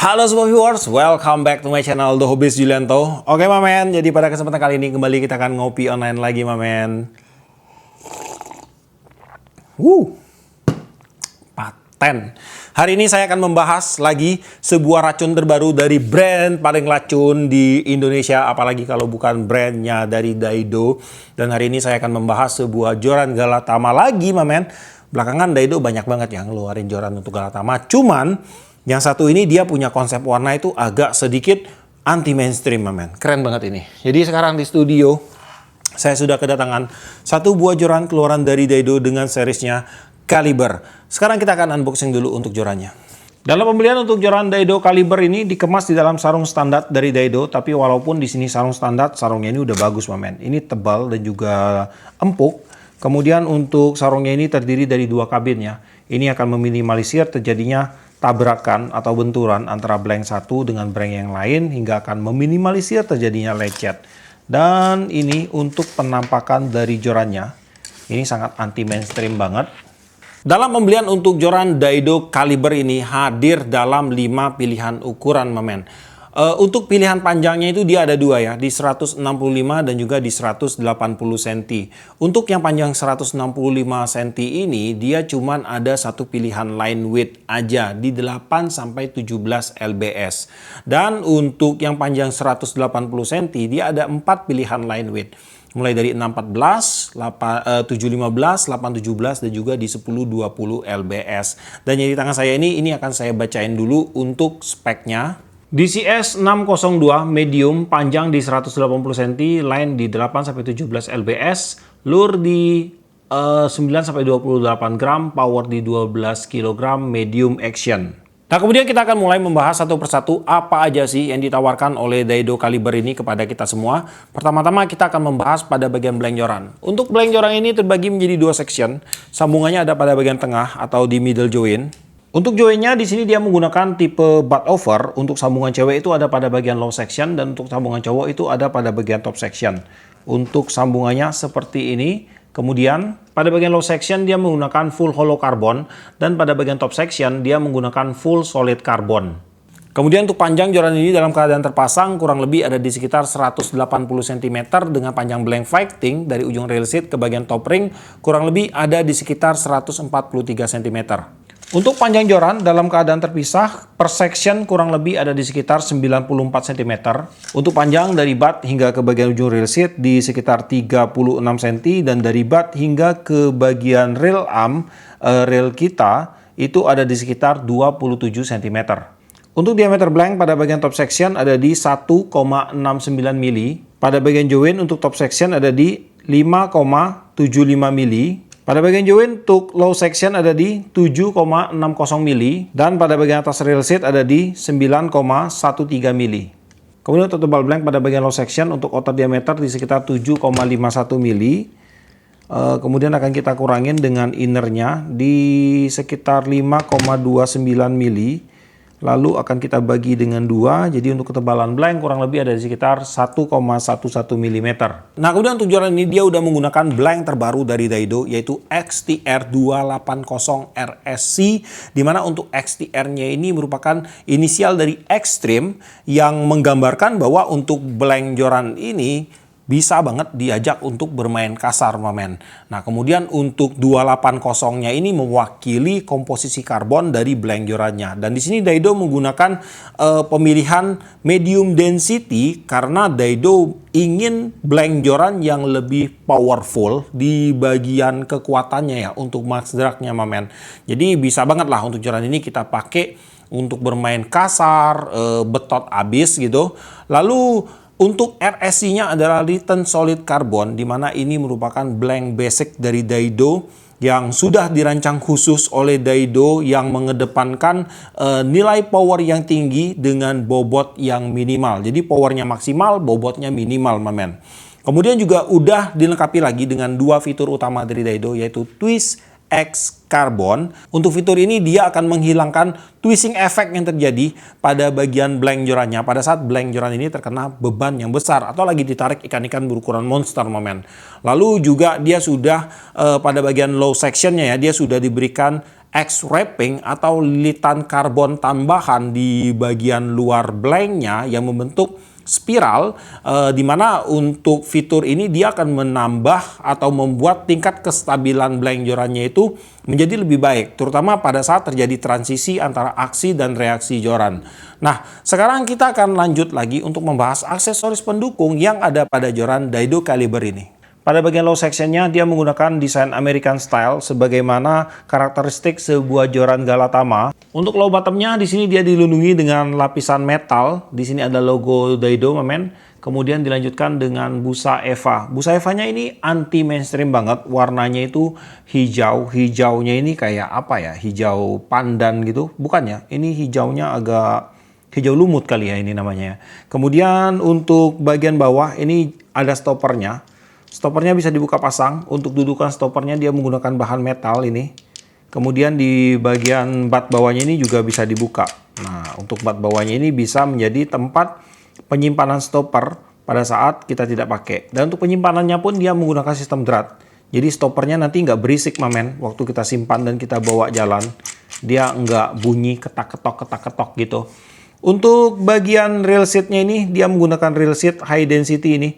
Halo semua viewers, welcome back to my channel The Hobbyist Julianto. Oke mamen, jadi pada kesempatan kali ini kembali kita akan ngopi online lagi mamen. Paten. Hari ini saya akan membahas lagi sebuah racun terbaru dari brand paling racun di Indonesia, apalagi kalau bukan brandnya dari Daido. Dan hari ini saya akan membahas sebuah joran Galatama lagi mamen. Belakangan Daido banyak banget yang ngeluarin joran untuk Galatama, cuman yang satu ini dia punya konsep warna itu agak sedikit anti mainstream, mamen. Keren banget ini. Jadi sekarang di studio saya sudah kedatangan satu buah joran keluaran dari Daido dengan seriesnya Caliber. Sekarang kita akan unboxing dulu untuk jorannya. Dalam pembelian untuk joran Daido Caliber ini dikemas di dalam sarung standar dari Daido, tapi walaupun di sini sarung standar, sarungnya ini udah bagus, mamen. Ini tebal dan juga empuk. Kemudian untuk sarungnya ini terdiri dari dua kabin ya. Ini akan meminimalisir terjadinya tabrakan atau benturan antara blank satu dengan blank yang lain hingga akan meminimalisir terjadinya lecet. Dan ini untuk penampakan dari jorannya. Ini sangat anti mainstream banget. Dalam pembelian untuk joran Daido Caliber ini hadir dalam 5 pilihan ukuran, mamen. Untuk pilihan panjangnya itu dia ada dua ya, di 165 dan juga di 180 cm. Untuk yang panjang 165 cm ini dia cuman ada satu pilihan line width aja di 8 sampai 17 lbs. Dan untuk yang panjang 180 cm dia ada 4 pilihan line width. Mulai dari 614, 715, 817 dan juga di 1020 lbs. Dan yang di tangan saya ini akan saya bacain dulu untuk speknya. DCS 602 medium, panjang di 180 cm, line di 8-17 lbs, lure di 9-28 gram, power di 12 kg, medium action. Nah kemudian kita akan mulai membahas satu persatu apa aja sih yang ditawarkan oleh Daido Caliber ini kepada kita semua. Pertama-tama kita akan membahas pada bagian blank joran. Untuk blank joran ini terbagi menjadi dua section, sambungannya ada pada bagian tengah atau di middle joint. Untuk joinnya di sini dia menggunakan tipe butt over. Untuk sambungan cewek itu ada pada bagian low section dan untuk sambungan cowok itu ada pada bagian top section. Untuk sambungannya seperti ini. Kemudian pada bagian low section dia menggunakan full hollow carbon dan pada bagian top section dia menggunakan full solid carbon. Kemudian untuk panjang joran ini dalam keadaan terpasang kurang lebih ada di sekitar 180 cm dengan panjang blank fighting dari ujung rail seat ke bagian top ring kurang lebih ada di sekitar 143 cm. Untuk panjang joran dalam keadaan terpisah, per section kurang lebih ada di sekitar 94 cm. Untuk panjang dari butt hingga ke bagian ujung rail seat di sekitar 36 cm dan dari butt hingga ke bagian rail arm, rail kita itu ada di sekitar 27 cm. Untuk diameter blank pada bagian top section ada di 1,69 mili. Pada bagian join untuk top section ada di 5,75 mili. Pada bagian join untuk low section ada di 7,60 mili dan pada bagian atas rail seat ada di 9,13 mili. Kemudian untuk tebal blank pada bagian low section untuk outer diameter di sekitar 7,51 mili. Kemudian akan kita kurangin dengan innernya di sekitar 5,29 mili. Lalu akan kita bagi dengan 2, jadi untuk ketebalan blank kurang lebih ada di sekitar 1,11 mm. Nah kemudian untuk joran ini dia udah menggunakan blank terbaru dari Daido yaitu XTR 280 RSC, dimana untuk XTR-nya ini merupakan inisial dari Extreme yang menggambarkan bahwa untuk blank joran ini bisa banget diajak untuk bermain kasar, mamen. Nah, kemudian untuk 280-nya ini mewakili komposisi karbon dari blank jorannya. Dan di sini Daido menggunakan pemilihan medium density karena Daido ingin blank joran yang lebih powerful di bagian kekuatannya ya untuk max drag-nya, mamen. Jadi bisa banget lah untuk joran ini kita pakai untuk bermain kasar, betot abis gitu. Lalu untuk RSC-nya adalah Written Solid Carbon, di mana ini merupakan blank basic dari Daido yang sudah dirancang khusus oleh Daido yang mengedepankan nilai power yang tinggi dengan bobot yang minimal. Jadi powernya maksimal, bobotnya minimal, mamen. Kemudian juga udah dilengkapi lagi dengan dua fitur utama dari Daido yaitu Twist X Carbon. Untuk fitur ini dia akan menghilangkan twisting effect yang terjadi pada bagian blank jorannya pada saat blank joran ini terkena beban yang besar atau lagi ditarik ikan-ikan berukuran monster, momen. Lalu juga dia sudah pada bagian low sectionnya ya, dia sudah diberikan X-wrapping atau lilitan karbon tambahan di bagian luar blanknya yang membentuk spiral, di mana untuk fitur ini dia akan menambah atau membuat tingkat kestabilan blank jorannya itu menjadi lebih baik, terutama pada saat terjadi transisi antara aksi dan reaksi joran. Nah, sekarang kita akan lanjut lagi untuk membahas aksesoris pendukung yang ada pada joran Daido Caliber ini. Pada bagian low sectionnya dia menggunakan desain American style sebagaimana karakteristik sebuah joran Galatama. Untuk low bottomnya di sini dia dilindungi dengan lapisan metal. Di sini ada logo Daido, men. Kemudian dilanjutkan dengan busa Eva. Busa Evanya ini anti mainstream banget. Warnanya itu hijau. Hijaunya ini kayak apa ya? Hijau pandan gitu. Bukannya. Ini hijaunya agak hijau lumut kali ya ini namanya. Kemudian untuk bagian bawah ini ada stoppernya. Stoppernya bisa dibuka pasang. Untuk dudukan stoppernya dia menggunakan bahan metal ini. Kemudian di bagian bat bawahnya ini juga bisa dibuka. Nah, untuk bat bawahnya ini bisa menjadi tempat penyimpanan stopper pada saat kita tidak pakai. Dan untuk penyimpanannya pun dia menggunakan sistem drat. Jadi stoppernya nanti nggak berisik, mamen. Waktu kita simpan dan kita bawa jalan, dia nggak bunyi ketak-ketok gitu. Untuk bagian rail seatnya ini dia menggunakan rail seat high density ini.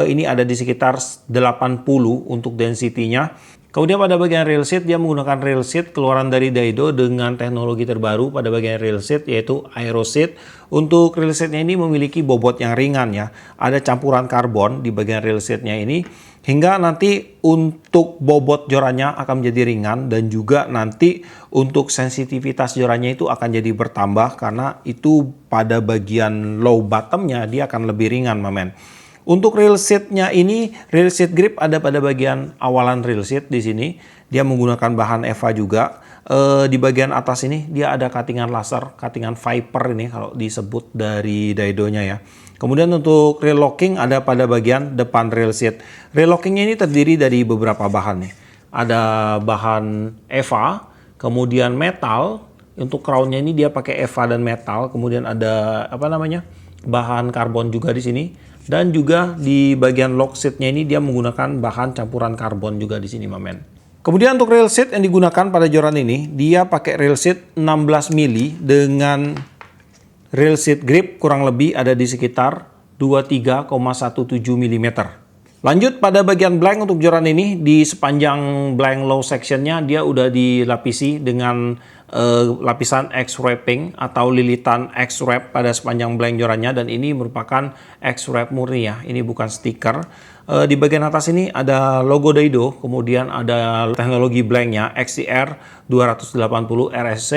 Ini ada di sekitar 80 untuk density-nya. Kemudian pada bagian rail seat dia menggunakan rail seat keluaran dari Daido dengan teknologi terbaru pada bagian rail seat yaitu Aero Seat. Untuk rail seatnya ini memiliki bobot yang ringan ya. Ada campuran karbon di bagian rail seatnya ini hingga nanti untuk bobot jorannya akan menjadi ringan dan juga nanti untuk sensitivitas jorannya itu akan jadi bertambah karena itu pada bagian low bottomnya dia akan lebih ringan, mamen. Untuk rail seatnya ini, rail seat grip ada pada bagian awalan rail seat di sini. Dia menggunakan bahan Eva juga. Di bagian atas ini dia ada cuttingan laser, cuttingan Viper ini kalau disebut dari Daido-nya ya. Kemudian untuk rail locking ada pada bagian depan rail seat. Rail lockingnya ini terdiri dari beberapa bahan nih. Ada bahan Eva, kemudian metal. Untuk crownnya ini dia pakai Eva dan metal. Kemudian ada bahan karbon juga di sini. Dan juga di bagian lock seatnya ini dia menggunakan bahan campuran karbon juga di sini, mamen. Kemudian untuk rail seat yang digunakan pada joran ini, dia pakai rail seat 16 mili dengan rail seat grip kurang lebih ada di sekitar 23,17 mm. Lanjut pada bagian blank untuk joran ini, di sepanjang blank low sectionnya dia udah dilapisi dengan lapisan X-wrapping atau lilitan X-wrap pada sepanjang blank jorannya dan ini merupakan X-wrap murni ya, ini bukan stiker. Di bagian atas ini ada logo Daido, kemudian ada teknologi blanknya XCR 280 RSC,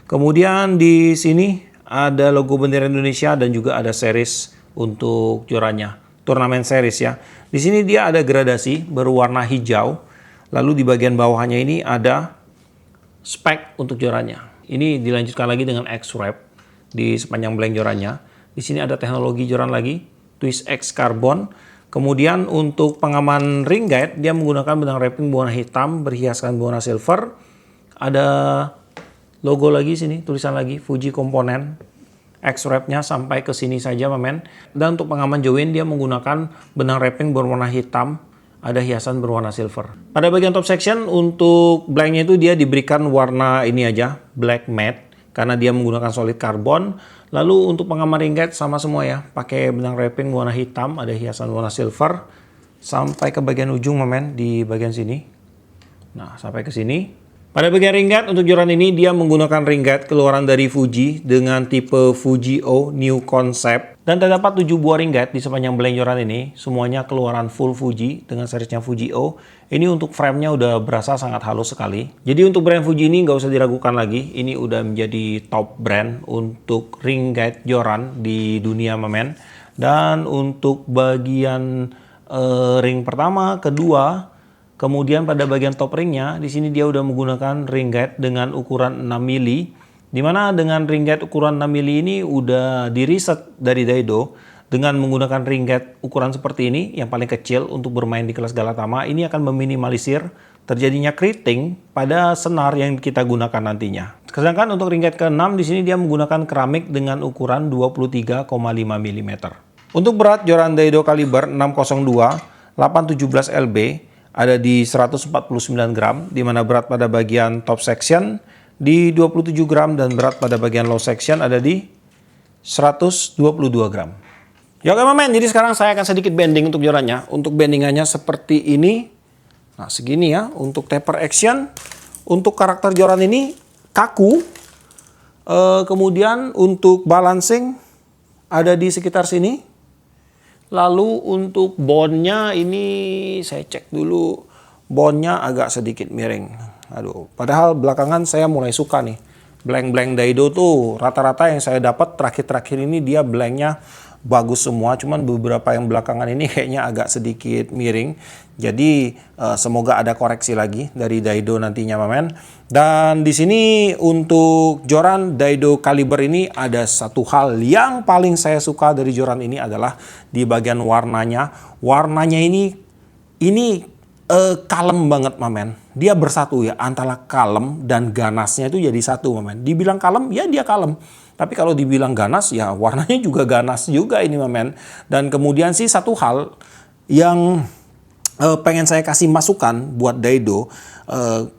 kemudian di sini ada logo bendera Indonesia dan juga ada series untuk jorannya, turnamen series ya. Di sini dia ada gradasi berwarna hijau, lalu di bagian bawahnya ini ada spek untuk jorannya. Ini dilanjutkan lagi dengan X-wrap di sepanjang blank jorannya. Di sini ada teknologi joran lagi, Twist X Carbon. Kemudian untuk pengaman ring guide, dia menggunakan benang wrapping berwarna hitam berhiaskan berwarna silver. Ada logo lagi sini, tulisan lagi Fuji komponen. X-wrapnya sampai ke sini saja, mamen. Dan untuk pengaman join dia menggunakan benang wrapping berwarna hitam. Ada hiasan berwarna silver. Pada bagian top section untuk blanknya itu dia diberikan warna ini aja, black matte, karena dia menggunakan solid karbon. Lalu untuk pengaman ring guide sama semua ya, pakai benang wrapping warna hitam, ada hiasan warna silver, sampai ke bagian ujung, mamen, di bagian sini. Nah, sampai ke sini. Pada bagian ring guide untuk joran ini dia menggunakan ring guide keluaran dari Fuji dengan tipe Fuji O New Concept. Dan terdapat 7 buah ring guide di sepanjang blank joran ini, semuanya keluaran full Fuji dengan seriesnya Fuji O. Ini untuk frame-nya udah berasa sangat halus sekali. Jadi untuk brand Fuji ini nggak usah diragukan lagi, ini udah menjadi top brand untuk ring guide joran di dunia, mamen. Dan untuk bagian ring pertama, kedua, kemudian pada bagian top ringnya, di sini dia udah menggunakan ring guide dengan ukuran 6 mili. Dimana dengan ring guide ukuran 6 mili ini udah diriset dari Daido dengan menggunakan ring guide ukuran seperti ini yang paling kecil untuk bermain di kelas Galatama. Ini akan meminimalisir terjadinya keriting pada senar yang kita gunakan nantinya. Sedangkan untuk ring guide ke-6 di sini dia menggunakan keramik dengan ukuran 23,5 mm. Untuk berat joran Daido kaliber 602 817 lb ada di 149 gram, di mana berat pada bagian top section di 27 gram dan berat pada bagian low section ada di 122 gram. Ya oke men, jadi sekarang saya akan sedikit bending untuk jorannya. Untuk bendingannya seperti ini. Nah segini ya, untuk taper action. Untuk karakter joran ini kaku. Kemudian untuk balancing ada di sekitar sini. Lalu untuk bondnya ini saya cek dulu. Bondnya agak sedikit miring. Aduh, padahal belakangan saya mulai suka nih. Blank Daido tuh rata-rata yang saya dapat terakhir-terakhir ini dia blanknya bagus semua, cuman beberapa yang belakangan ini kayaknya agak sedikit miring. Jadi semoga ada koreksi lagi dari Daido nantinya, men. Dan di sini untuk joran Daido Caliber ini ada satu hal yang paling saya suka dari joran ini adalah di bagian warnanya. Warnanya ini kalem banget, men. Dia bersatu ya antara kalem dan ganasnya itu jadi satu, men. Dibilang kalem ya dia kalem. Tapi kalau dibilang ganas, ya warnanya juga ganas juga ini, men. Dan kemudian sih satu hal yang pengen saya kasih masukan buat Daido.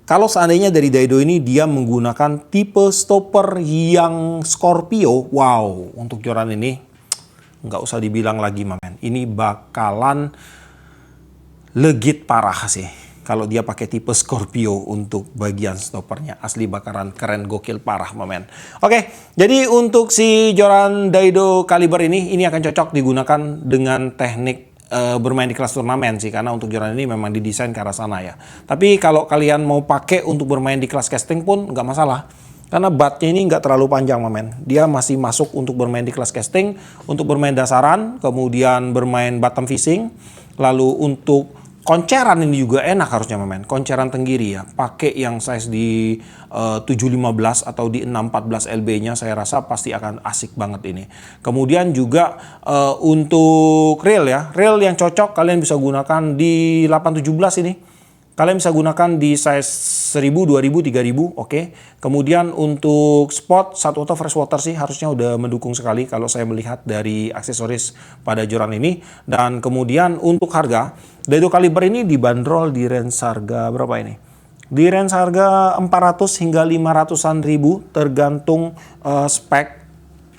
Kalau seandainya dari Daido ini dia menggunakan tipe stopper yang Scorpio. Wow, untuk joran ini nggak usah dibilang lagi, men. Ini bakalan legit parah sih. Kalau dia pakai tipe Scorpio untuk bagian stoppernya. Asli bakaran keren gokil parah, men. Oke, jadi untuk si joran Daido Caliber ini akan cocok digunakan dengan teknik bermain di kelas turnamen sih. Karena untuk joran ini memang didesain ke arah sana ya. Tapi kalau kalian mau pakai untuk bermain di kelas casting pun nggak masalah. Karena batnya ini nggak terlalu panjang, men. Dia masih masuk untuk bermain di kelas casting, untuk bermain dasaran, kemudian bermain bottom fishing. Lalu untuk konceran ini juga enak harusnya, men. Konceran tenggiri ya. Pakai yang size di 715 atau di 614 LB-nya saya rasa pasti akan asik banget ini. Kemudian juga untuk reel ya. Reel yang cocok kalian bisa gunakan di 817 ini. Kalian bisa gunakan di size 1000, 2000, 3000, oke. Kemudian untuk spot satu auto freshwater sih harusnya udah mendukung sekali kalau saya melihat dari aksesoris pada joran ini. Dan kemudian untuk harga, Daido Caliber ini dibanderol di range harga berapa ini? Di range harga 400 hingga 500-an ribu tergantung spek.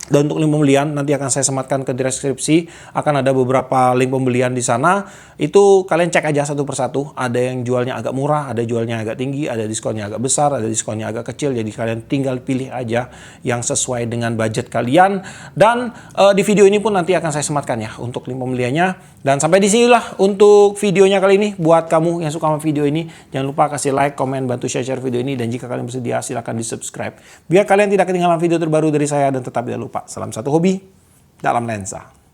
Dan untuk link pembelian nanti akan saya sematkan ke deskripsi, akan ada beberapa link pembelian di sana. Itu kalian cek aja satu persatu. Ada yang jualnya agak murah, ada jualnya agak tinggi, ada diskonnya agak besar, ada diskonnya agak kecil. Jadi kalian tinggal pilih aja yang sesuai dengan budget kalian. Dan di video ini pun nanti akan saya sematkan ya untuk link pembeliannya. Dan sampai di sinilah untuk videonya kali ini. Buat kamu yang suka sama video ini, jangan lupa kasih like, komen, bantu share video ini. Dan jika kalian bersedia silahkan di subscribe biar kalian tidak ketinggalan video terbaru dari saya. Dan tetap tidak lupa, salam satu hobi dalam lensa.